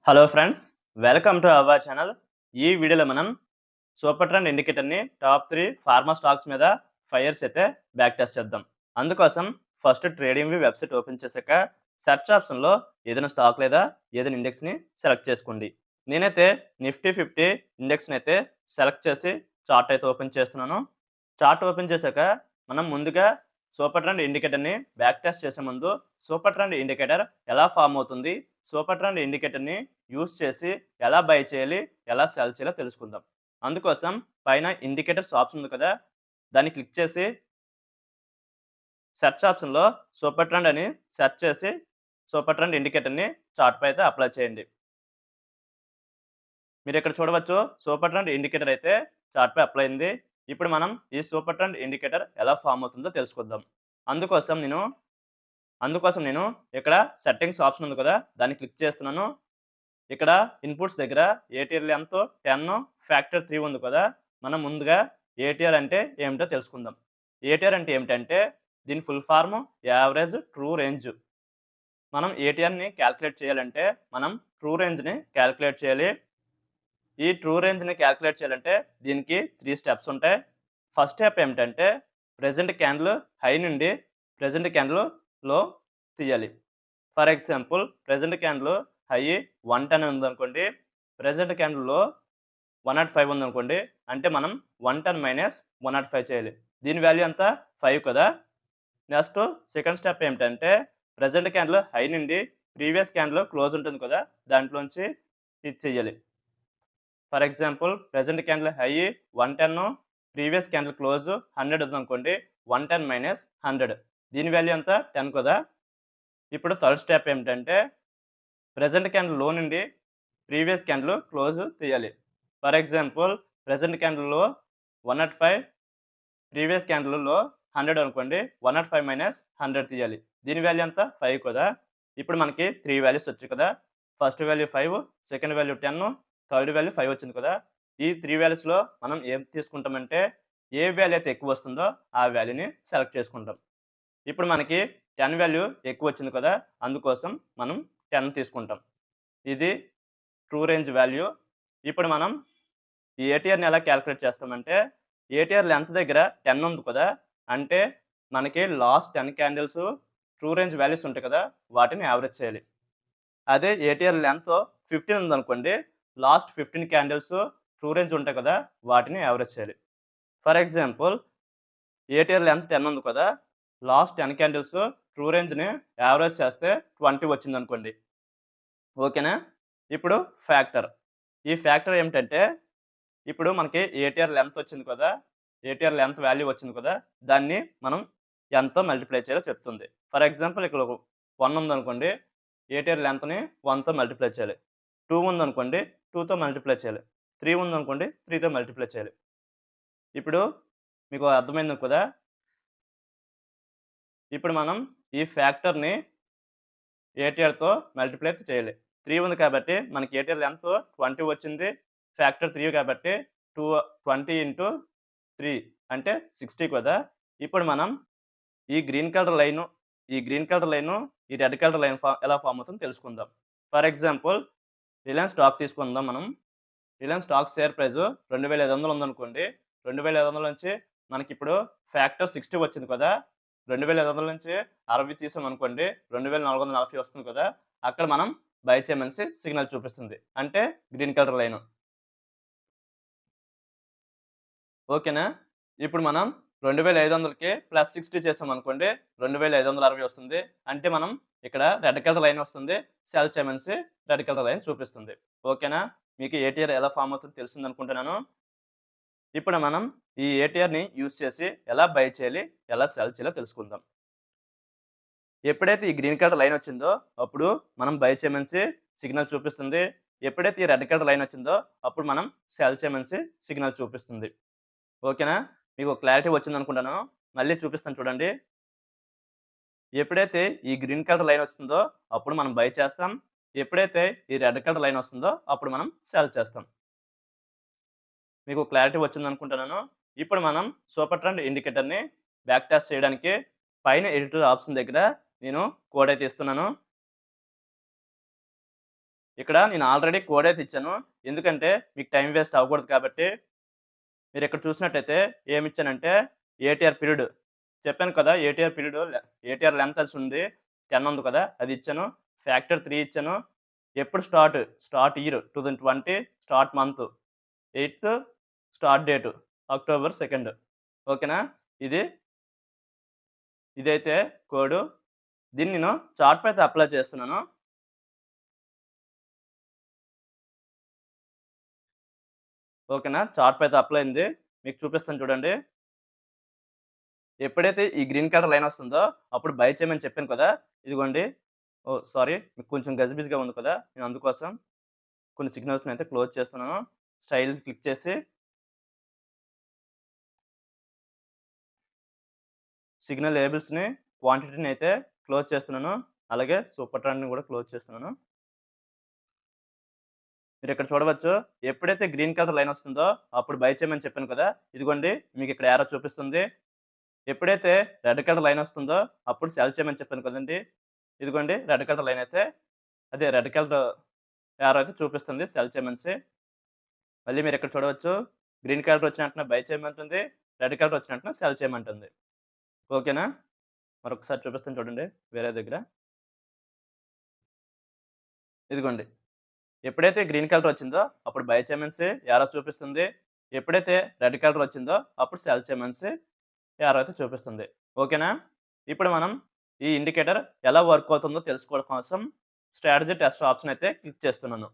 Hello friends, welcome to our channel. ఈ వీడియోలో మనం సూపర్ ట్రెండ్ ఇండికేటర్ని టాప్ 3 ఫార్మా స్టాక్స్ మీద 5 ఇయర్స్ అయితే బ్యాక్ టెస్ట్ చేద్దాం. అందుకోసం first trading view website open చేశాక సెర్చ్ ఆప్షన్లో ఏదైనా స్టాక్ లేదా ఏదైనా ఇండెక్స్ని సెలెక్ట్ చేసుకోండి. నేనైతే నిఫ్టీ 50 ఇండెక్స్ని అయితే సెలెక్ట్ చేసి చార్ట్ అయితే ఓపెన్ చేస్తున్నాను. చార్ట్ ఓపెన్ చేశాక మనం ముందుగా సూపర్ ట్రెండ్ ఇండికేటర్ని బ్యాక్ టెస్ట్ చేసే ముందు సూపర్ ట్రెండ్ ఇండికేటర్ ఎలా ఫామ్ అవుతుంది, సూపర్ ట్రెండ్ ఇండికేటర్ని యూస్ చేసి ఎలా బై చేయాలి, ఎలా సెల్ చేయాలో తెలుసుకుందాం. అందుకోసం పైన ఇండికేటర్స్ ఆప్షన్ ఉంది కదా, దాన్ని క్లిక్ చేసి సెర్చ్ ఆప్షన్లో సూపర్ ట్రెండ్ అని సెర్చ్ చేసి సూపర్ ట్రెండ్ ఇండికేటర్ని చార్ట్ పై అయితే అప్లై చేయండి. మీరు ఇక్కడ చూడవచ్చు సూపర్ ట్రెండ్ ఇండికేటర్ అయితే చార్ట్ పై అప్లై అయింది. ఇప్పుడు మనం ఈ సూపర్ ట్రెండ్ ఇండికేటర్ ఎలా ఫామ్ అవుతుందో తెలుసుకుందాం. అందుకోసం నేను ఇక్కడ సెట్టింగ్స్ ఆప్షన్ ఉంది కదా, దాన్ని క్లిక్ చేస్తున్నాను. ఇక్కడ ఇన్పుట్స్ దగ్గర ఏటీఆర్ లెంత్ 10 ఫ్యాక్టర్ 3 ఉంది కదా, మనం ముందుగా ఏటీఆర్ అంటే ఏమిటో తెలుసుకుందాం. ఏటీఆర్ అంటే ఏమిటంటే దీని full form average true range. మనం ఏటీఆర్ని క్యాలిక్యులేట్ చేయాలంటే మనం ట్రూ రేంజ్ని క్యాలిక్యులేట్ చేయాలి. ఈ ట్రూ రేంజ్ని క్యాలిక్యులేట్ చేయాలంటే దీనికి 3 స్టెప్స్ ఉంటాయి. ఫస్ట్ స్టెప్ ఏమిటంటే ప్రెజెంట్ క్యాండిల్ హై నుండి ప్రెజెంట్ క్యాండిల్ లో తీయాలి. For example present candle high 110 ఉందనుకోండి, ప్రెజెంట్ క్యాండిల్‌లో 105 ఉందనుకోండి, అంటే మనం 110 మైనస్ 105 చేయాలి. దీని వాల్యూ ఎంత? 5 కదా! నెక్స్ట్ సెకండ్ స్టెప్ ఏమిటంటే ప్రెజెంట్ క్యాండిల్ హై నుండి ప్రీవియస్ క్యాండిల్ క్లోజ్ ఉంటుంది కదా, దాంట్లోంచి ఇది చేయాలి. For example present candle high 110, previous candle close 100 ఉందనుకోండి, 110 మైనస్ 100 దీని వాల్యూ ఎంత? 10 కదా! ఇప్పుడు థర్డ్ స్టెప్ ఏమిటంటే ప్రెజెంట్ క్యాండిల్ లో నుండి ప్రీవియస్ క్యాండిల్ క్లోజ్ తీయాలి. ఫర్ ఎగ్జాంపుల్ ప్రెజెంట్ క్యాండిల్‌లో 105, ప్రీవియస్ క్యాండిల్‌లో 100 అనుకోండి, 105 మైనస్ 100 తీయాలి. దీని వాల్యూ ఎంత? 5 కదా! ఇప్పుడు మనకి 3 వాల్యూస్ వచ్చాయి కదా! First value 5, second value 10, third value 5 వచ్చింది కదా! ఈ 3 వాల్యూస్‌లో మనం ఏం తీసుకుంటామంటే ఏ వాల్యూ అయితే ఎక్కువ వస్తుందో ఆ వాల్యూని సెలెక్ట్ చేసుకుంటాం. ఇప్పుడు మనకి 10 వాల్యూ ఎక్కువ వచ్చింది కదా! అందుకోసం మనం 10 తీసుకుంటాం. ఇది ట్రూ రేంజ్ వాల్యూ. ఇప్పుడు మనం ఈ ఏటీఆర్‌ని ఎలా క్యాలిక్యులేట్ చేస్తామంటే ఏటీఆర్ లెంత్ దగ్గర 10 ఉంది కదా! అంటే మనకి last 10 candles true range values ఉంటాయి కదా! వాటిని యావరేజ్ చేయాలి. అదే ఏటీఆర్ లెంత్ 15 ఉందనుకోండి, లాస్ట్ 15 క్యాండిల్స్ ట్రూ రేంజ్ ఉంటాయి కదా! వాటిని యావరేజ్ చేయాలి. ఫర్ ఎగ్జాంపుల్ ఏటీఆర్ లెంత్ 10 ఉంది కదా! లాస్ట్ 10 క్యాండిల్స్ ట్రూ రేంజ్‌ని యావరేజ్ చేస్తే 20 వచ్చిందనుకోండి. ఓకేనా? ఇప్పుడు ఫ్యాక్టర్. ఈ ఫ్యాక్టర్ ఏమిటంటే ఇప్పుడు మనకి ఏటీఆర్ లెంత్ వచ్చింది కదా! ఏటీఆర్ లెంత్ వాల్యూ వచ్చింది కదా! దాన్ని మనం ఎంతో మల్టిప్లై చేయాలో చెప్తుంది. ఫర్ ఎగ్జాంపుల్ ఇక్కడ 1 ఉందనుకోండి, ఏటీఆర్ లెంత్‌ని 1తో మల్టిప్లై చేయాలి. 2 ఉందనుకోండి, 2తో మల్టిప్లై చేయాలి. 3 ఉందనుకోండి, 3తో మల్టిప్లై చేయాలి. ఇప్పుడు మీకు అర్థమైంది కదా! ఇప్పుడు మనం ఈ ఫ్యాక్టర్‌ని ఏటీఆర్‌తో మల్టిప్లై చేయాలి. 3 ఉంది కాబట్టి మనకి ఏటీఆర్ లెంత్ 20 వచ్చింది. ఫ్యాక్టర్ 3 కాబట్టి 20 ఇంటూ 3 అంటే 60 కదా! ఇప్పుడు మనం ఈ గ్రీన్ కలర్ లైను, ఈ రెడ్ కలర్ లైన్ ఎలా ఫార్మ్ అవుతుందో తెలుసుకుందాం. ఫర్ ఎగ్జాంపుల్ రిలయన్స్ స్టాక్ తీసుకుందాం మనం. రిలయన్స్ స్టాక్ షేర్ ప్రైస్ 2500 ఉందనుకోండి. 2500 నుంచి మనకిప్పుడు ఫ్యాక్టర్ 60 వచ్చింది కదా! 2500 నుంచి 60 తీసామనుకోండి, 2440 వస్తుంది కదా! అక్కడ మనం బై చేయమనేసి సిగ్నల్ చూపిస్తుంది. అంటే గ్రీన్ కలర్ లైను. ఓకేనా? ఇప్పుడు మనం 2500కి ప్లస్ 60 చేసామనుకోండి, 2560 వస్తుంది. అంటే మనం ఇక్కడ రెడ్ కలర్ లైన్ వస్తుంది. సెల్ చేయమనేసి రెడ్ కలర్ లైన్ చూపిస్తుంది. ఓకేనా? మీకు ఏటీఆర్ ఎలా ఫార్మ్ అవుతుందో తెలిసిందనుకుంటున్నాను. ఇప్పుడు మనం ఈ ఏటీఆర్‌ని యూజ్ చేసి ఎలా బై చేయాలి, ఎలా సెల్ చేయాలో తెలుసుకుందాం. ఎప్పుడైతే ఈ గ్రీన్ కలర్ లైన్ వచ్చిందో అప్పుడు మనం బై చేయమనేసి సిగ్నల్ చూపిస్తుంది. ఎప్పుడైతే ఈ రెడ్ కలర్ లైన్ వచ్చిందో అప్పుడు మనం సెల్ చేయమనేసి సిగ్నల్ చూపిస్తుంది. ఓకేనా? మీకు క్లారిటీ వచ్చిందనుకుంటాను. మళ్ళీ చూపిస్తాను చూడండి. ఎప్పుడైతే ఈ గ్రీన్ కలర్ లైన్ వస్తుందో అప్పుడు మనం బై చేస్తాం. ఎప్పుడైతే ఈ రెడ్ కలర్ లైన్ వస్తుందో అప్పుడు మనం సెల్ చేస్తాం. మీకు క్లారిటీ వచ్చిందనుకుంటున్నాను. ఇప్పుడు మనం సూపర్ ట్రెండ్ ఇండికేటర్‌ని బ్యాక్ టెస్ట్ చేయడానికి పైన ఎడిటర్ ఆప్షన్ దగ్గర నేను కోడ్ అయితే ఇస్తున్నాను. ఇక్కడ నేను ఆల్రెడీ కోడ్ అయితే ఇచ్చాను. ఎందుకంటే మీకు టైమ్ వేస్ట్ అవ్వకూడదు కాబట్టి. మీరిక్కడ చూసినట్టయితే ఏమిచ్చానంటే ఏటీఆర్ పీరియడ్ చెప్పాను కదా! ఏటీఆర్ లెంత్ ఉంది. 10 ఉంది కదా! అది ఇచ్చాను. ఫ్యాక్టర్ 3 ఇచ్చాను. ఎప్పుడు start year 2020 start month eighth start date October 2 ఓకేనా? ఇది ఇదైతే కోడ్. దీన్ని నేను చార్ట్ పై అయితే అప్లై చేస్తున్నాను. ఓకేనా? చార్ట్ పై అయితే అప్లై అయింది. మీకు చూపిస్తాను చూడండి. ఎప్పుడైతే ఈ గ్రీన్ కలర్ లైన్ వస్తుందో అప్పుడు బై చేయమని చెప్పాను కదా! ఇదిగోండి. ఓహ్! సారీ మీకు కొంచెం గజిబిజిగా ఉంది కదా! నేను అందుకోసం కొన్ని సిగ్నల్స్‌ని అయితే క్లోజ్ చేస్తున్నాను. స్టైల్ క్లిక్ చేసి సిగ్నల్ లేబుల్స్‌ని, క్వాంటిటీని అయితే క్లోజ్ చేస్తున్నాను. అలాగే సూపర్ ట్రెండ్‌ని కూడా క్లోజ్ చేస్తున్నాను. మీరిక్కడ చూడవచ్చు. ఎప్పుడైతే గ్రీన్ కలర్ లైన్ వస్తుందో అప్పుడు బై చేయమని చెప్పాను కదా! ఇదిగోండి మీకిక్కడ యారో చూపిస్తుంది. ఎప్పుడైతే రెడ్ కలర్ లైన్ వస్తుందో అప్పుడు సెల్ చేయమని చెప్పాను కదండీ! ఇదిగోండి రెడ్ కలర్ లైన్ అయితే అదే రెడ్ కలర్ యారో అయితే చూపిస్తుంది సెల్ చేయమనేసి. మళ్ళీ మీరిక్కడ చూడవచ్చు. గ్రీన్ కలర్ వచ్చిన వెంటనే బై చేయమంటుంది. రెడ్ కలర్ వచ్చిన వెంటనే సెల్ చేయమంటుంది. ఓకేనా? మరొకసారి చూపిస్తాను చూడండి వేరే దగ్గర. ఇదిగోండి. ఎప్పుడైతే గ్రీన్ కలర్ వచ్చిందో అప్పుడు బై చేయమనేసి యారో చూపిస్తుంది. ఎప్పుడైతే రెడ్ కలర్ వచ్చిందో అప్పుడు సెల్ చేయమనేసి యారో అయితే చూపిస్తుంది. ఓకేనా? ఇప్పుడు మనం ఈ ఇండికేటర్ ఎలా వర్క్ అవుతుందో తెలుసుకోవడం కోసం స్ట్రాటజీ టెస్ట్ ఆప్షన్ అయితే క్లిక్ చేస్తున్నాను.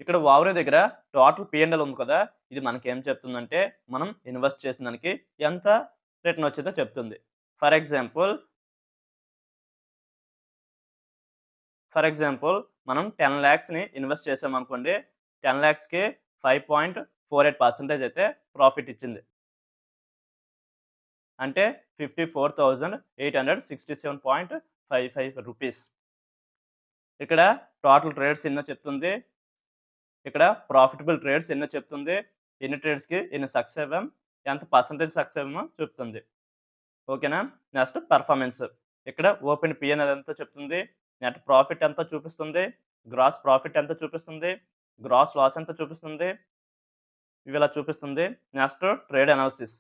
ఇక్కడ ఓవర్ దగ్గర టోటల్ పీ&ఎల్ ఉంది కదా! ఇది మనకేం చెప్తుందంటే మనం ఇన్వెస్ట్ చేసిన దానికి ఎంత రిటర్న్ వచ్చిందో చెప్తుంది. ఫర్ ఎగ్జాంపుల్ మనం 10,00,000ని ఇన్వెస్ట్ చేసామనుకోండి. 10,00,000కి 5.48% అయితే ప్రాఫిట్ ఇచ్చింది. అంటే 54,867.55 రూపీస్. ఇక్కడ టోటల్ ట్రేడ్స్ ఎన్నో చెప్తుంది. ఇక్కడ ప్రాఫిటబుల్ ట్రేడ్స్ ఎన్నో చెప్తుంది. ఎన్ని ట్రేడ్స్‌కి ఎన్ని సక్సెస్ అవ్వాం, ఎంత పర్సెంటేజ్ సక్సెస్ అవ్వామో చెప్తుంది. ఓకేనా? Next performance. ఇక్కడ ఓపెన్ పీ&ఎల్ ఎంతో చెప్తుంది. నెట్ ప్రాఫిట్ ఎంతో చూపిస్తుంది. గ్రాస్ ప్రాఫిట్ ఎంతో చూపిస్తుంది. గ్రాస్ లాస్ ఎంతో చూపిస్తుంది. ఇవి ఇలా చూపిస్తుంది. Next trade analysis.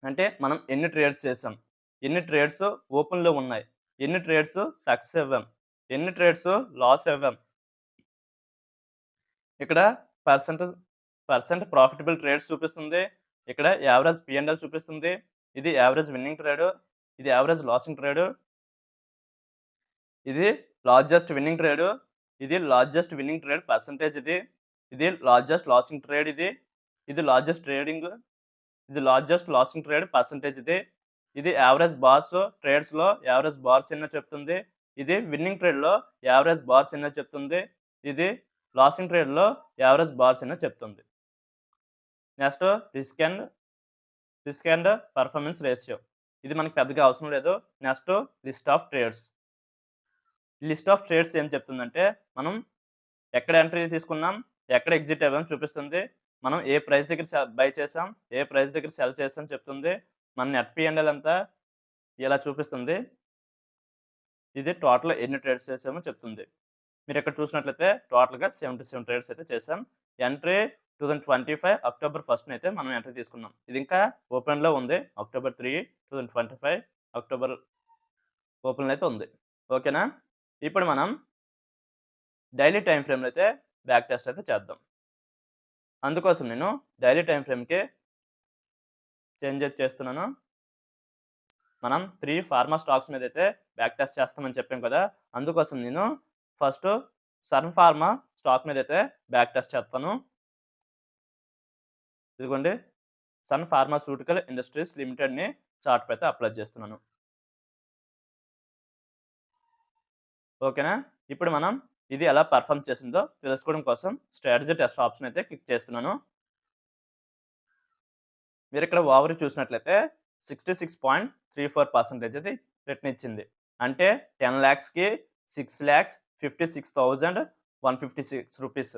అంటే మనం ఎన్ని ట్రేడ్స్ చేసాం, ఎన్ని ట్రేడ్స్ ఓపెన్‌లో ఉన్నాయి, ఎన్ని ట్రేడ్స్ సక్సెస్ అవ్వాం, ఎన్ని ట్రేడ్స్ లాస్ అవ్వాం. ఇక్కడ పర్సెంట్ ప్రాఫిటబుల్ ట్రేడ్స్ చూపిస్తుంది. ఇక్కడ యావరేజ్ పీ&ఎల్ చూపిస్తుంది. ఇది యావరేజ్ విన్నింగ్ ట్రేడ్. ఇది యావరేజ్ లాసింగ్ ట్రేడ్. ఇది లార్జెస్ట్ విన్నింగ్ ట్రేడ్. ఇది లార్జెస్ట్ విన్నింగ్ ట్రేడ్ పర్సెంటేజ్ ఇది. ఇది లార్జెస్ట్ లాసింగ్ ట్రేడ్ ఇది. ఇది లార్జెస్ట్ లాసింగ్ ట్రేడ్ పర్సెంటేజ్ ఇది. ఇది యావరేజ్ బార్స్ ట్రేడ్స్‌లో యావరేజ్ బార్స్ ఎన్నో చెప్తుంది. ఇది విన్నింగ్ ట్రేడ్‌లో యావరేజ్ బార్స్ ఎన్నో చెప్తుంది. ఇది లాసింగ్ ట్రేడ్‌లో యావరేజ్ బార్స్ ఎన్నో చెప్తుంది. Next risk and performance ratio. ఇది మనకు పెద్దగా అవసరం లేదు. నెక్స్ట్ లిస్ట్ ఆఫ్ ట్రేడ్స్ ఏం చెప్తుందంటే మనం ఎక్కడ ఎంట్రీ తీసుకున్నాం, ఎక్కడ ఎగ్జిట్ అవ్వాం చూపిస్తుంది. మనం ఏ ప్రైస్ దగ్గర బై చేసాం, ఏ ప్రైస్ దగ్గర సెల్ చేసాం చెప్తుంది. మన నెట్ పీ&ఎల్ ఎంత ఇలా చూపిస్తుంది. ఇది టోటల్ ఎన్ని ట్రేడ్స్ చేసామో చెప్తుంది. మీరిక్కడ చూసినట్లయితే టోటల్‌గా 77 ట్రేడ్స్ అయితే చేసాం. ఎంట్రీ 2025 అక్టోబర్ 1 అయితే మనం ఎంట్రీ తీసుకున్నాం. ఇది ఇంకా ఓపెన్‌లో ఉంది. అక్టోబర్ 3, 2025 అక్టోబర్ ఓపెన్‌లో అయితే ఉంది. ఓకేనా? ఇప్పుడు మనం డైలీ టైమ్ ఫ్రేమ్‌లో అయితే బ్యాక్ టెస్ట్ అయితే చేద్దాం. అందుకోసం నేను డైలీ టైమ్ ఫ్రేమ్‌కి చేంజెస్ చేస్తున్నాను. మనం 3 ఫార్మా స్టాక్స్ మీద అయితే బ్యాక్ టెస్ట్ చేస్తామని చెప్పాం కదా! అందుకోసం నేను ఫస్ట్ సన్ ఫార్మా స్టాక్ మీద అయితే బ్యాక్ టెస్ట్ చేస్తాను. ఇదిగోండి సన్ ఫార్మాస్యూటికల్ ఇండస్ట్రీస్ లిమిటెడ్‌ని చార్ట్ పై అయితే అప్లై చేస్తున్నాను. ఓకేనా? ఇప్పుడు మనం ఇది ఎలా పెర్ఫార్మ్ చేసిందో తెలుసుకోవడం కోసం స్ట్రాటజీ టెస్ట్ ఆప్షన్ అయితే క్లిక్ చేస్తున్నాను. మీరిక్కడ ఓవర్ చూసినట్లయితే 66.34% అయితే రిటర్న్ ఇచ్చింది. అంటే 10,00,000కి 6,56,156 రూపీస్.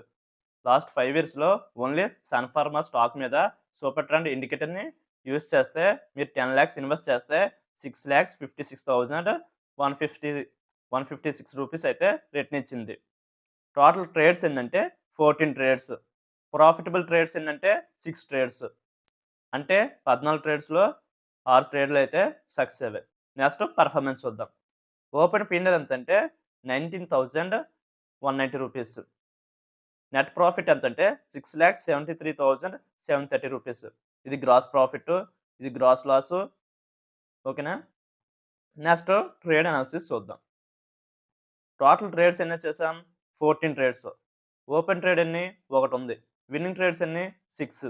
లాస్ట్ 5 ఇయర్స్‌లో ఓన్లీ సన్ ఫార్మా స్టాక్ మీద సూపర్ ట్రెండ్ ఇండికేటర్‌ని యూజ్ చేస్తే మీరు 10,00,000 ఇన్వెస్ట్ చేస్తే 6,56,156 రూపీస్ అయితే రిటర్న్ ఇచ్చింది. టోటల్ ట్రేడ్స్ ఎన్నంటే 14 ట్రేడ్స్. ప్రాఫిటబుల్ ట్రేడ్స్ ఎన్నంటే 6 ట్రేడ్స్. అంటే 14 ట్రేడ్స్‌లో 6 ట్రేడ్‌లయితే సక్సెస్ అయ్యాయి. నెక్స్ట్ పెర్ఫార్మెన్స్ చూద్దాం. ఓపెన్ P&L ఎంతంటే 19,190 రూపీస్. నెట్ ప్రాఫిట్ ఎంతంటే 6,73,730 రూపీస్. ఇది గ్రాస్ ప్రాఫిట్, ఇది గ్రాస్ లాసు. ఓకేనా? నెక్స్ట్ ట్రేడ్ అనాలిసిస్ చూద్దాం. టోటల్ ట్రేడ్స్ ఎన్ని చేసాం? 14 ట్రేడ్స్. ఓపెన్ ట్రేడ్ ఎన్ని? ఒకటుంది. విన్నింగ్ ట్రేడ్స్ ఎన్ని? 6.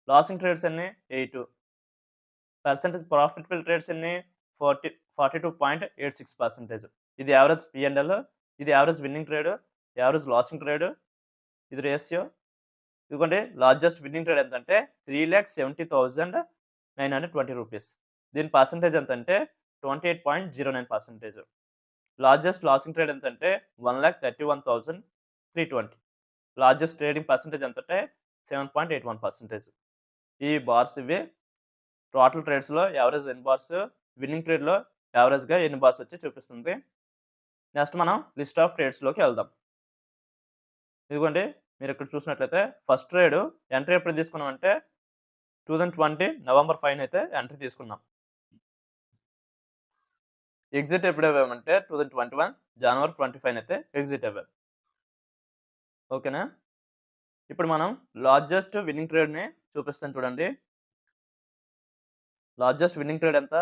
లాసింగ్ ట్రేడ్స్ ఎన్ని? 8. పర్సెంటేజ్ ప్రాఫిటబుల్ ట్రేడ్స్ ఎన్ని? 42.86%. ఇది యావరేజ్ P&L, ఇది average winning trade, average losing trade, ఇది రేషియో. ఇదిగోండి లార్జెస్ట్ విన్నింగ్ ట్రేడ్ ఎంతంటే 3,70,920 రూపీస్. దీని పర్సెంటేజ్ ఎంతంటే 28.09%. లార్జెస్ట్ లాసింగ్ ట్రేడ్ ఎంతంటే 1,31,320. లార్జెస్ట్ ట్రేడింగ్ పర్సెంటేజ్ ఎంతంటే 7.81%. ఈ బార్స్ ఇవి టోటల్ ట్రేడ్స్‌లో యావరేజ్ ఎన్ని బార్స్, విన్నింగ్ ట్రేడ్‌లో యావరేజ్‌గా ఎన్ని బార్స్ వచ్చి చూపిస్తుంది. నెక్స్ట్ మనం లిస్ట్ ఆఫ్ ట్రేడ్స్‌లోకి వెళ్దాం. ఇదిగోండి మీరు ఇక్కడ చూసినట్లయితే ఫస్ట్ ట్రేడ్ ఎంట్రీ ఎప్పుడు తీసుకున్నామంటే 2020 నవంబర్ 5 అయితే ఎంట్రీ తీసుకున్నాం. ఎగ్జిట్ ఎప్పుడు అవ్వామంటే 2021 జనవరి 25 అయితే ఎగ్జిట్ అవ్వాం. ఓకేనా? ఇప్పుడు మనం లార్జెస్ట్ విన్నింగ్ ట్రేడ్‌ని చూపిస్తాను చూడండి. లార్జెస్ట్ విన్నింగ్ ట్రేడ్ ఎంత?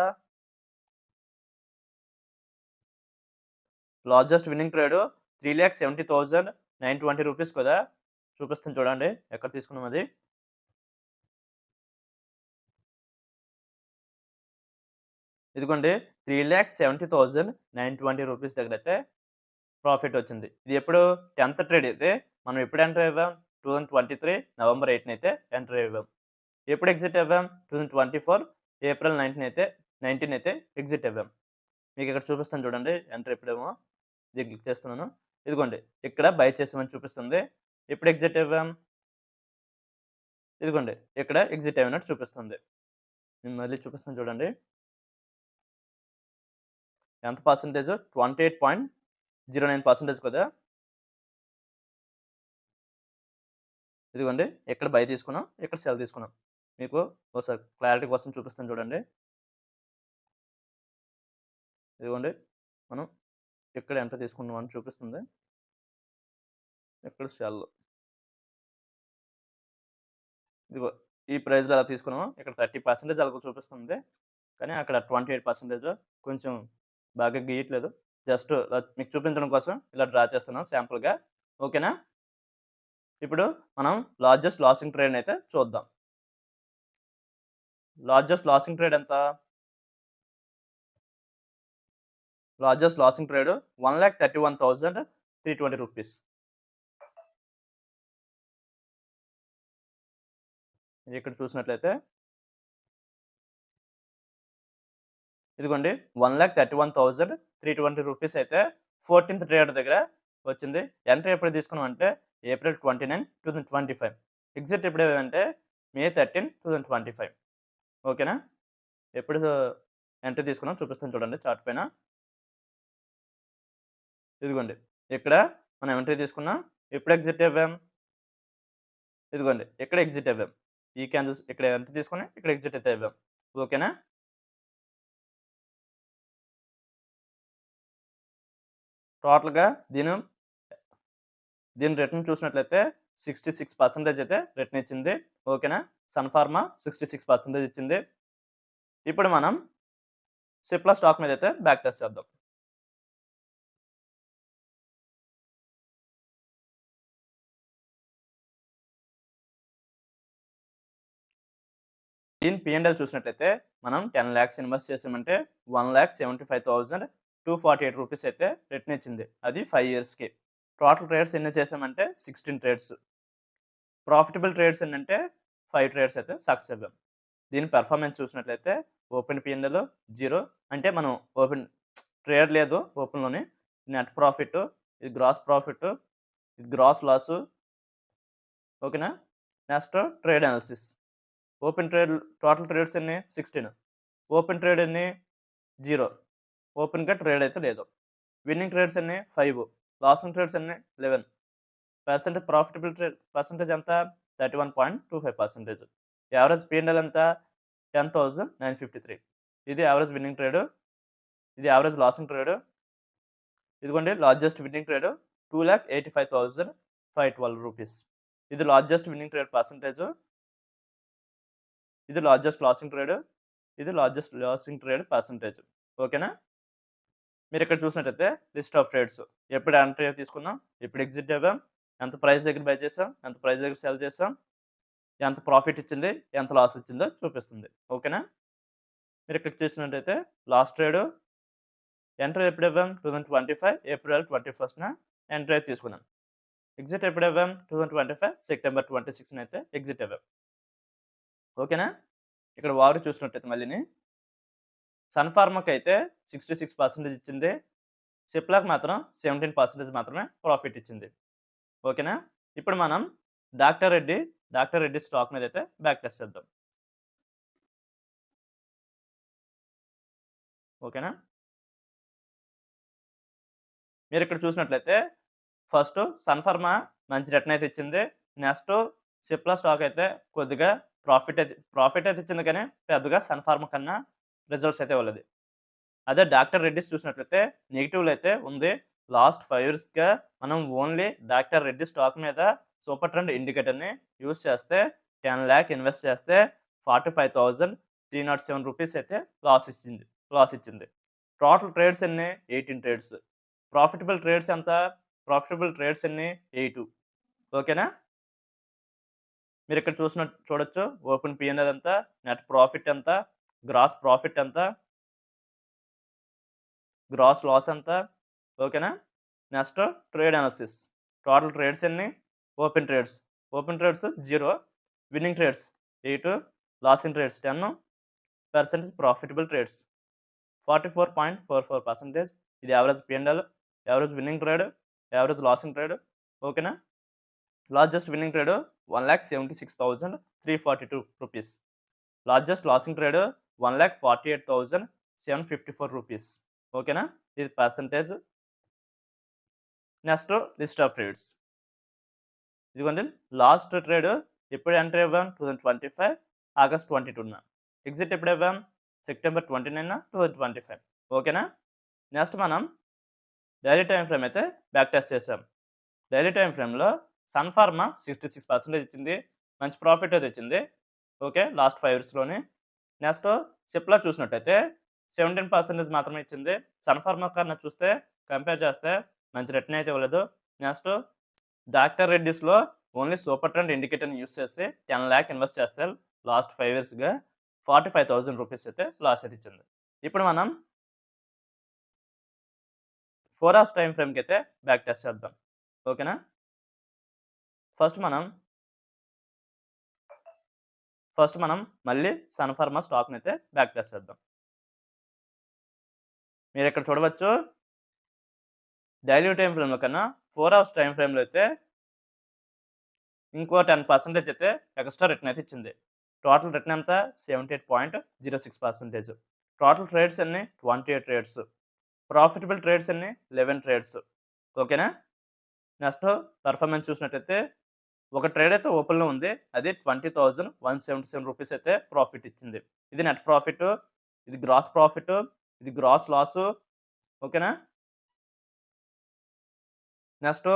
లార్జెస్ట్ విన్నింగ్ ట్రేడ్ 3,70,920 రూపీస్ కదా! చూపిస్తాను చూడండి. ఎక్కడ తీసుకున్నాం అది. ఇదిగోండి 3,70,920 రూపీస్ దగ్గరైతే ప్రాఫిట్ వచ్చింది. ఇది ఎప్పుడు 10థ్ ట్రేడ్ ఇది. మనం ఎప్పుడు ఎంటర్ అయ్యాం? 2023 నవంబర్ 8 అయితే ఎంటర్ అయ్యాం. ఎప్పుడు ఎగ్జిట్ అవ్వాం? 2024 ఏప్రిల్ 19 అయితే ఎగ్జిట్ అవ్వాం. మీకు ఇక్కడ చూపిస్తాను చూడండి. ఎంటర్ ఎప్పుడేమో దీన్ని క్లిక్ చేస్తున్నాను. ఇదిగోండి ఇక్కడ బై చేసామని చూపిస్తుంది. ఎప్పుడు ఎగ్జిట్ అవ్వాం? ఇదిగోండి ఇక్కడ ఎగ్జిట్ అయినట్టు చూపిస్తుంది. నేను మళ్ళీ చూపిస్తాను చూడండి. ఎంత పర్సెంటేజ్? 28.09% కదా! ఇదిగోండి ఇక్కడ బై తీసుకున్నాం. ఇక్కడ సెల్ తీసుకున్నాం. మీకు ఒకసారి క్లారిటీ కోసం చూపిస్తాను చూడండి. ఇదిగోండి మనం ఇక్కడ ఎంత తీసుకున్నాం అని చూపిస్తుంది. ఇక్కడ సెల్. ఇదిగో ఈ ప్రైస్‌లో ఎలా తీసుకున్నామో ఇక్కడ 30% అలాగ చూపిస్తుంది. కానీ అక్కడ 28% కొంచెం బాగా గీయట్లేదు. జస్ట్ మీకు చూపించడం కోసం ఇలా డ్రా చేస్తున్నాను శాంపుల్‌గా. ఓకేనా? ఇప్పుడు మనం లార్జెస్ట్ లాసింగ్ ట్రేడ్‌ని అయితే చూద్దాం. లార్జెస్ట్ లాసింగ్ ట్రేడ్ ఎంత? Largest losing trade 1,31,320 rupees. ఇక్కడ చూసినట్లయితే ఇదిగోండి 1,31,320 రూపీస్ అయితే 14థ్ ట్రేడ్ దగ్గర వచ్చింది. ఎంట్రీ ఎప్పుడు తీసుకున్నాం అంటే ఏప్రిల్ 29, 2025. ఎగ్జిట్ ఎప్పుడు అంటే మే 13, 2025. ఓకేనా? ఎప్పుడు ఎంట్రీ తీసుకున్నాం చూపిస్తాను చూడండి చార్ట్ పైన. ఇదిగోండి ఇక్కడ మనం ఎంట్రీ తీసుకున్నాం. ఎప్పుడు ఎగ్జిట్ అవ్వాం? ఇదిగోండి ఇక్కడ ఎగ్జిట్ అవ్వాం. ఈ క్యాండిల్స్ ఇక్కడ ఎంట్రీ తీసుకొని ఇక్కడ ఎగ్జిట్ అయితే అవ్వాం. ఓకేనా? టోటల్‌గా దీని రిటర్న్ చూసినట్లయితే 66% అయితే రిటర్న్ ఇచ్చింది. ఓకేనా? సన్ ఫార్మా 66% ఇచ్చింది. ఇప్పుడు మనం సిప్లా స్టాక్ మీద అయితే బ్యాక్ టెస్ట్ చేద్దాం. దీని P&L చూసినట్లయితే మనం 10 లాక్స్ ఇన్వెస్ట్ చేసామంటే 1,75,248 రూపీస్ అయితే రిటర్న్ ఇచ్చింది. అది 5 ఇయర్స్‌కి. టోటల్ ట్రేడ్స్ ఎన్ని చేసామంటే 16 ట్రేడ్స్. ప్రాఫిటబుల్ ట్రేడ్స్ ఎన్నంటే 5 ట్రేడ్స్ అయితే సక్సెస్ అవ్వాం. దీని పెర్ఫార్మెన్స్ చూసినట్లయితే ఓపెన్ P&L 0. అంటే మనం ట్రేడ్ లేదు ఓపెన్‌లోని. నెట్ ప్రాఫిట్, ఇది గ్రాస్ ప్రాఫిట్, ఇది గ్రాస్ లాసు. ఓకేనా? Next trade analysis. Open trade total trades ఎన్ని? 16. ఓపెన్ ట్రేడ్ ఎన్ని? 0. ఓపెన్‌గా ట్రేడ్ అయితే లేదు. విన్నింగ్ ట్రేడ్స్ ఎన్ని? 5. లాసింగ్ ట్రేడ్స్ ఎన్ని? 11. ప్రాఫిటబుల్ ట్రేడ్ పర్సెంటేజ్ ఎంత? 31.25%. యావరేజ్ P&L ఎంత? 10,953. ఇది యావరేజ్ విన్నింగ్ ట్రేడ్. ఇది యావరేజ్ లాసింగ్ ట్రేడ్. ఇదిగోండి లార్జెస్ట్ విన్నింగ్ ట్రేడ్ 2,85,512 రూపీస్. ఇది లార్జెస్ట్ విన్నింగ్ ట్రేడ్ పర్సెంటేజ్. ఇది లార్జెస్ట్ లాసింగ్ ట్రేడ్. ఇది లార్జెస్ట్ లాసింగ్ ట్రేడ్ పర్సెంటేజ్. ఓకేనా? మీరు ఇక్కడ చూసినట్టయితే లిస్ట్ ఆఫ్ ట్రేడ్స్. ఎప్పుడు ఎంట్రీ తీసుకున్నాం, ఎప్పుడు ఎగ్జిట్ అవ్వాం, ఎంత ప్రైస్ దగ్గర బై చేసాం, ఎంత ప్రైస్ దగ్గర సెల్ చేసాం, ఎంత ప్రాఫిట్ ఇచ్చింది, ఎంత లాస్ ఇచ్చిందో చూపిస్తుంది. ఓకేనా? మీరు ఇక్కడ చూసినట్టయితే లాస్ట్ ట్రేడ్ ఎంట్రీ ఎప్పుడు ఇవ్వాం? 2025 ఏప్రిల్ 21న ఎంట్రీ తీసుకున్నాం. ఎగ్జిట్ ఎప్పుడు ఇవ్వాం? 2025 సెప్టెంబర్ 26న అయితే ఎగ్జిట్ అవ్వాం. ఓకేనా? ఇక్కడ వారు చూసినట్టయితే మళ్ళీని సన్ ఫార్మాకి అయితే 66% ఇచ్చింది. సిప్లాకి మాత్రం 17% మాత్రమే ప్రాఫిట్ ఇచ్చింది. ఓకేనా? ఇప్పుడు మనం డాక్టర్ రెడ్డి స్టాక్ మీద అయితే బ్యాక్ టెస్ట్ చేద్దాం. ఓకేనా? మీరు ఇక్కడ చూసినట్లయితే ఫస్ట్ సన్ ఫార్మా మంచి రిటర్న్ అయితే ఇచ్చింది. నెక్స్ట్ సిప్లా స్టాక్ అయితే కొద్దిగా ప్రాఫిట్ అయితే ఇచ్చింది, కానీ పెద్దగా సన్ ఫార్మా కన్నా రిజల్ట్స్ అయితే ఇవ్వలేదు. అదే డాక్టర్ రెడ్డిస్ చూసినట్లయితే నెగిటివ్‌లో అయితే ఉంది. లాస్ట్ 5 ఇయర్స్‌గా మనం ఓన్లీ డాక్టర్ రెడ్డి స్టాక్ మీద సూపర్ ట్రెండ్ ఇండికేటర్‌ని యూజ్ చేస్తే 10 లాక్ ఇన్వెస్ట్ చేస్తే 45,307 రూపీస్ అయితే లాస్ ఇచ్చింది. టోటల్ ట్రేడ్స్ ఎన్ని? 18 ట్రేడ్స్. ప్రాఫిటబుల్ ట్రేడ్స్ ఎంత? ప్రాఫిటబుల్ ట్రేడ్స్ ఎన్ని? 8. ఓకేనా? మీరు ఇక్కడ చూడొచ్చు ఓపెన్ P&L ఎంత? నెట్ ప్రాఫిట్ ఎంత? గ్రాస్ ప్రాఫిట్ ఎంత? గ్రాస్ లాస్ ఎంత? ఓకేనా? Next trade analysis. Total trades ఎన్ని? Open trades 0, winning trades 8, losing trades 10, percentage profitable trades 44.44%. ఇది average P&L, average winning trade, average losing trade. ఓకేనా? Largest winning trade 1,76,342 rupees. Largest losing trade 1,48,754 rupees. ఓకేనా? ఇది percentage. Next list of trades. ఇదిగోండి last trade ఎప్పుడు enter అవ్వాం? 2025 August 22న. Exit ఎప్పుడు అవ్వాం? September 29న 2025. ఓకేనా? Next మనం daily time frame అయితే back test చేసాం. డైలీ టైం ఫ్రేమ్‌లో సన్ ఫార్మా 66% ఇచ్చింది. మంచి ప్రాఫిట్ అయితే ఇచ్చింది. ఓకే. లాస్ట్ 5 ఇయర్స్‌లోని. నెక్స్ట్ సిప్లా చూసినట్టయితే 17% మాత్రమే ఇచ్చింది. సన్ ఫార్మా కన్నా కంపేర్ చేస్తే మంచి రిటర్న్ అయితే ఇవ్వలేదు. నెక్స్ట్ డాక్టర్ రెడ్డిస్‌లో ఓన్లీ సూపర్ ట్రెండ్ ఇండికేటర్‌ని యూజ్ చేసి 10 లాక్ ఇన్వెస్ట్ చేస్తే లాస్ట్ 5 ఇయర్స్‌గా 45,000 రూపీస్ అయితే లాస్ అయితే ఇచ్చింది. ఇప్పుడు మనం 4 అవర్స్ టైమ్ ఫ్రేమ్‌కి అయితే బ్యాక్ టెస్ట్ చేద్దాం. ఓకేనా? ఫస్ట్ మనం మళ్ళీ సన్ ఫార్మా స్టాక్‌ని అయితే బ్యాక్ టెస్ట్ చేద్దాం. మీరు ఇక్కడ చూడవచ్చు డైలీ టైమ్ ఫ్రేమ్‌లో కన్నా 4 అవర్స్ టైమ్ ఫ్రేమ్‌లో అయితే ఇంకో 10% అయితే ఎక్స్ట్రా రిటర్న్ అయితే ఇచ్చింది. టోటల్ రిటర్న్ ఎంత? 78.06%. టోటల్ ట్రేడ్స్ ఎన్ని? 28 ట్రేడ్స్. ప్రాఫిటబుల్ ట్రేడ్స్ ఎన్ని? 11 ట్రేడ్స్. ఓకేనా? నెక్స్ట్ పెర్ఫార్మెన్స్ చూసినట్టయితే ఒక ట్రేడ్ అయితే ఓపెన్‌లో ఉంది. అది 20,177 రూపీస్ అయితే ప్రాఫిట్ ఇచ్చింది. ఇది నెట్ ప్రాఫిట్, ఇది గ్రాస్ ప్రాఫిట్, ఇది గ్రాస్ లాస్. ఓకేనా? నెక్స్ట్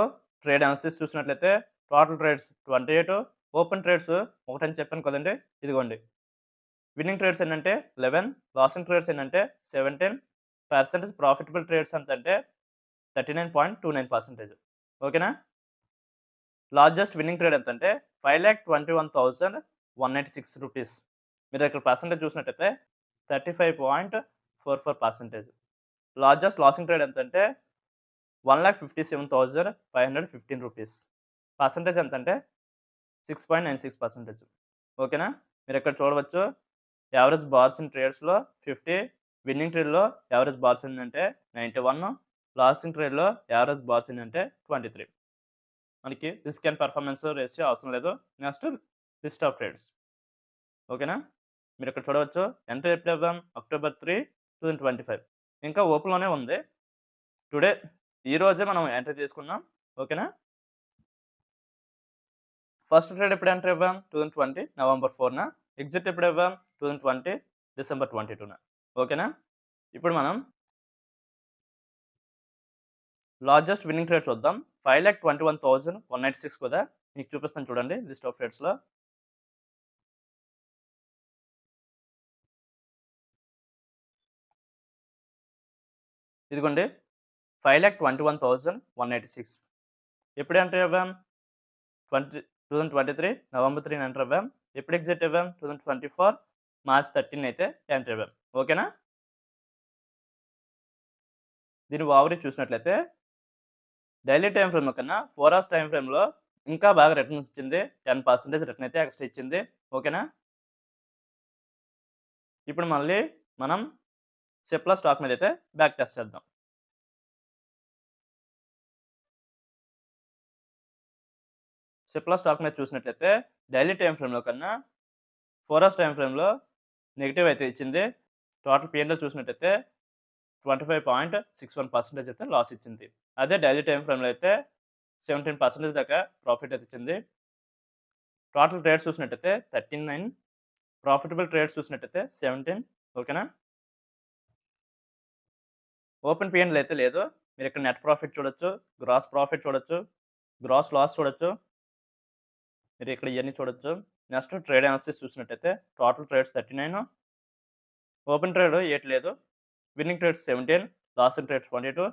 ట్రేడ్ అనాలిసిస్ చూసినట్లయితే టోటల్ ట్రేడ్స్ 28, ఓపెన్ ట్రేడ్స్ ఒకటని చెప్పాను కదండీ! ఇదిగోండి. విన్నింగ్ ట్రేడ్స్ ఏంటంటే 11, లాసింగ్ ట్రేడ్స్ ఏంటంటే 17, పర్సెంటేజ్ ప్రాఫిటబుల్ ట్రేడ్స్ ఎంతంటే 39.29%. ఓకేనా? లార్జెస్ట్ విన్నింగ్ ట్రేడ్ ఎంతంటే 5,21,196 రూపీస్. మీరు ఇక్కడ పర్సెంటేజ్ చూసినట్టయితే 35.44%. లార్జెస్ట్ లాసింగ్ ట్రేడ్ ఎంతంటే 1,57,515 రూపీస్. పర్సెంటేజ్ ఎంతంటే 6.96%. ఓకేనా? మీరు ఇక్కడ చూడవచ్చు యావరేజ్ బార్స్ ఇన్ ట్రేడ్స్‌లో 50, విన్నింగ్ ట్రేడ్‌లో యావరేజ్ బార్స్ ఏంటంటే 91, లాసింగ్ ట్రేడ్‌లో యావరేజ్ బార్స్ ఏంటంటే 23. మనకి రిస్క్ అండ్ పెర్ఫార్మెన్స్ రేషియో అవసరం లేదు. Next list of trades. ఓకేనా? మీరు ఇక్కడ చూడవచ్చు ఎంట్రీ ఎప్పుడు ఇవ్వాం? అక్టోబర్ 3, 2025. ఇంకా ఓపెన్‌లోనే ఉంది. ఈ రోజే మనం ఎంట్రీ తీసుకున్నాం. ఓకేనా? ఫస్ట్ ట్రేడ్ ఎప్పుడు ఎంటర్ అవ్వాం 2020 నవంబర్ 4న, ఎగ్జిట్ ఎప్పుడు అవ్వాం 2020 డిసెంబర్ 22న. ఓకేనా? ఇప్పుడు మనం లార్జెస్ట్ విన్నింగ్ ట్రేడ్ చూద్దాం. 5,21,196 కదా మీకు చూపిస్తాను చూడండి లిస్ట్ ఆఫ్ ట్రేడ్స్‌లో. ఇదిగోండి 5,21,186 ఎప్పుడు ఎంటర్ అవ్వాం 2023 నవంబర్ 3 ఎంటర్ అవ్వాం. ఎప్పుడు ఎగ్జిట్ అవ్వాం 2024 మార్చ్ 13 అయితే ఎంటర్ అవ్వాం. ఓకేనా? దీని ఓవరీ చూసినట్లయితే డైలీ టైమ్ ఫ్రేమ్‌లో కన్నా 4 అవర్స్ టైమ్ ఫ్రేమ్‌లో ఇంకా బాగా రిటర్న్స్ ఇచ్చింది. 10% రిటర్న్ అయితే ఎక్స్ట్రా ఇచ్చింది. ఓకేనా? ఇప్పుడు మళ్ళీ మనం సిప్లా స్టాక్ మీద అయితే బ్యాక్ టెస్ట్ చేద్దాం. సిప్లా స్టాక్ మీద చూసినట్లయితే డైలీ టైమ్ ఫ్రేమ్‌లో కన్నా 4 అవర్స్ టైమ్ ఫ్రేమ్‌లో నెగెటివ్ అయితే ఇచ్చింది. టోటల్ P&L చూసినట్టయితే 25.61% అయితే లాస్ ఇచ్చింది. అదే డైలీ టైమ్ ఫ్రేమ్‌లో అయితే 17% దాకా ప్రాఫిట్ అయితే ఇచ్చింది. టోటల్ ట్రేడ్స్ చూసినట్టయితే 39, ప్రాఫిటబుల్ ట్రేడ్స్ చూసినట్టయితే 17. ఓకేనా? ఓపెన్ P&L అయితే లేదు. మీరు ఇక్కడ నెట్ ప్రాఫిట్ చూడొచ్చు, గ్రాస్ ప్రాఫిట్ చూడొచ్చు, గ్రాస్ లాస్ చూడొచ్చు. మీరు ఇక్కడ ఇయన్నీ చూడొచ్చు. నెక్స్ట్ ట్రేడ్ అనాలిసిస్ చూసినట్టయితే టోటల్ ట్రేడ్స్ 39, ఓపెన్ ట్రేడ్ 8 లేదు, winning trades 17, losing trades 22,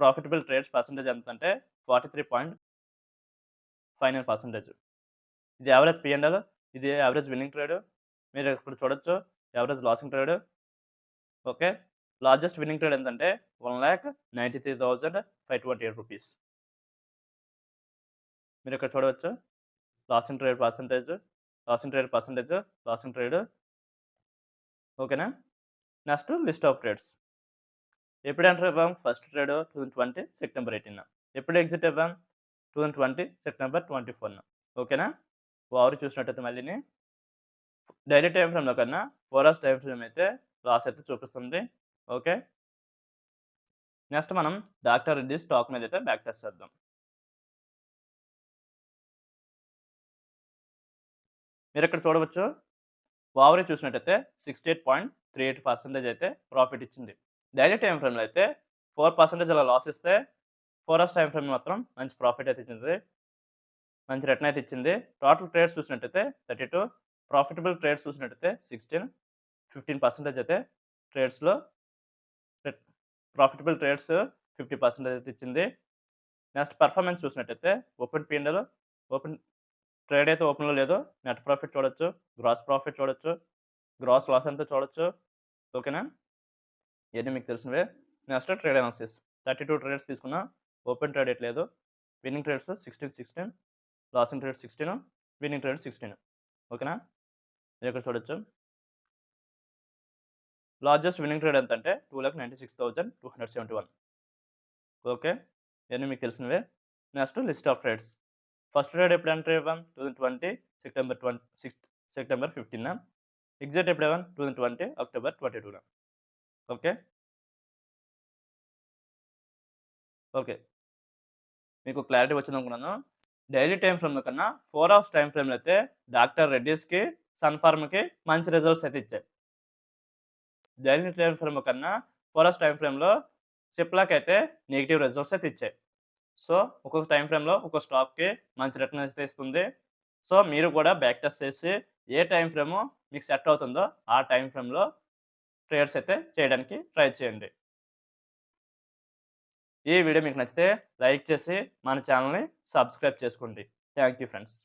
profitable trades percentage ఎంతంటే 43.59%. ఇది యావరేజ్ P&L, ఇది యావరేజ్ విన్నింగ్ ట్రేడ్. మీరు ఇక్కడ చూడొచ్చు average losing trade. Okay. Largest winning trade ఎంతంటే 1,93,528 రూపీస్. మీరు ఇక్కడ చూడవచ్చు losing trade percentage, losing trade percentage, losing trade. ఓకేనా? Next list of trades. ఎప్పుడు ఎంటర్ అవ్వాం ఫస్ట్ ట్రేడ్ 2020 సెప్టెంబర్ 18న. ఎప్పుడు ఎగ్జిట్ అవ్వాం 2020 సెప్టెంబర్ 24న. ఓకేనా? ఓవర్ చూసినట్టయితే మళ్ళీని డైలీ టైమ్ ఫ్రేమ్‌లో కన్నా 4 అవర్స్ టైమ్ ఫ్రేమ్ అయితే లాస్ అయితే చూపిస్తుంది. ఓకే. నెక్స్ట్ మనం డాక్టర్ రెడ్డి స్టాక్ మీద అయితే బ్యాక్ టెస్ట్ చేద్దాం. మీరు ఇక్కడ చూడవచ్చు ఓవర్ చూసినట్టయితే 68.38% అయితే ప్రాఫిట్ ఇచ్చింది. డైలీ టైమ్ ఫ్రేమ్‌లో అయితే 4% అలా లాస్ ఇస్తే 4 అవర్స్ టైమ్ ఫ్రేమ్ మాత్రం మంచి ప్రాఫిట్ అయితే ఇచ్చింది. మంచి రిటర్న్ అయితే ఇచ్చింది. టోటల్ ట్రేడ్స్ చూసినట్టయితే 32, ప్రాఫిటబుల్ ట్రేడ్స్ చూసినట్టయితే 16, 15% అయితే ట్రేడ్స్‌లో ప్రాఫిటబుల్ ట్రేడ్స్ 50% అయితే ఇచ్చింది. నెక్స్ట్ పెర్ఫార్మెన్స్ చూసినట్టయితే ఓపెన్ P&L, ఓపెన్ ట్రేడ్ అయితే ఓపెన్‌లో లేదు. నెట్ ప్రాఫిట్ చూడొచ్చు, గ్రాస్ ప్రాఫిట్ చూడొచ్చు, గ్రాస్ లాస్ ఎంతో చూడొచ్చు. ఓకేనా? ఇయన్నీ మీకు తెలిసినవే. Next trade analysis. 32 ట్రేడ్స్ తీసుకున్నా. ఓపెన్ ట్రేడ్ ఏటి లేదు. Winning trades 16, losing trade 16, winning trade 16. ఓకేనా? మీరు ఇక్కడ చూడొచ్చు. లార్జెస్ట్ విన్నింగ్ ట్రేడ్ ఎంతంటే 2,96,271. ఓకే. ఇయన్నీ మీకు తెలిసినవే. Next list of trades. First trade ఎప్పుడు ఎంటర్ అవ్వాం 2020 సెప్టెంబర్ 15న. ఎగ్జిట్ ఎప్పుడు అవ్వాం 2020 అక్టోబర్ 22న. ఓకే. ఓకే. మీకు క్లారిటీ వచ్చిందనుకున్నాను. డైలీ టైమ్ ఫ్రేమ్‌లో కన్నా 4 అవర్స్ టైమ్ ఫ్రేమ్‌లో అయితే డాక్టర్ రెడ్డీస్‌కి, సన్ ఫార్మాకి మంచి రిజల్ట్స్ అయితే ఇచ్చాయి. డైలీ టైమ్ ఫ్రేమ్‌లో కన్నా 4 అవర్స్ టైమ్ ఫ్రేమ్‌లో సిప్లాకైతే నెగెటివ్ రిజల్ట్స్ అయితే ఇచ్చాయి. సో, ఒక్కొక్క టైమ్ ఫ్రేమ్‌లో ఒక్కొక్క స్టాక్‌కి మంచి రిటర్న్ అయితే ఇస్తుంది. సో, మీరు కూడా బ్యాక్ టెస్ట్ చేసి ఏ టైమ్ ఫ్రేమో మీకు సెట్ అవుతుందో ఆ టైమ్ ఫ్రేమ్‌లో ట్రేడ్స్ అయితే చేయడానికి ట్రై చేయండి. ఈ వీడియో మీకు నచ్చితే లైక్ చేసి మన ఛానెల్‌ని సబ్స్క్రైబ్ చేసుకోండి. Thank you friends.